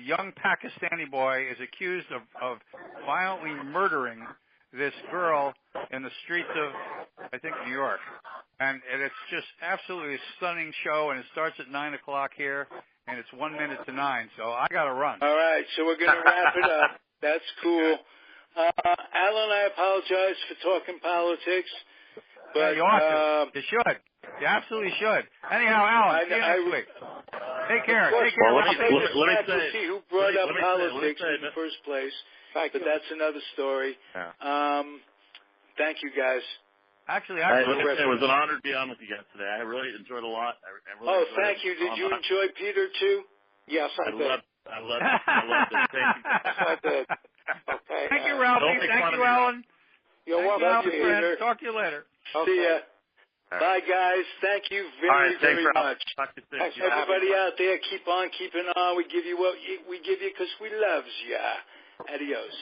young Pakistani boy is accused of violently murdering this girl in the streets of, I think, New York. And it's just absolutely a stunning show, and it starts at 9 o'clock here, and it's 1 minute to 9, so I got to run.
All right, so we're going to wrap it up. That's cool. Alan, I apologize for talking politics. But,
you ought to. You should. You absolutely should. Anyhow, Alan, see you next week. Take care. Take care.
Well, let me
see who brought up politics in the first place. But that's another story.
Yeah.
Thank you, guys.
Actually,
it was an honor to be on with you guys today. I really enjoyed it a lot.
Thank you. Did you enjoy Peter, too?
Yes, I did.
I loved it. Thank you.
I did. Okay.
Thank you, Ralphie. Thank you, Alan.
You're welcome,
Peter. Talk to you later.
Okay. See ya. Bye, guys. Thank you very, very much.
Talk to you soon.
Everybody out there, keep on keeping on. We give you what we give you because we loves ya. Adios.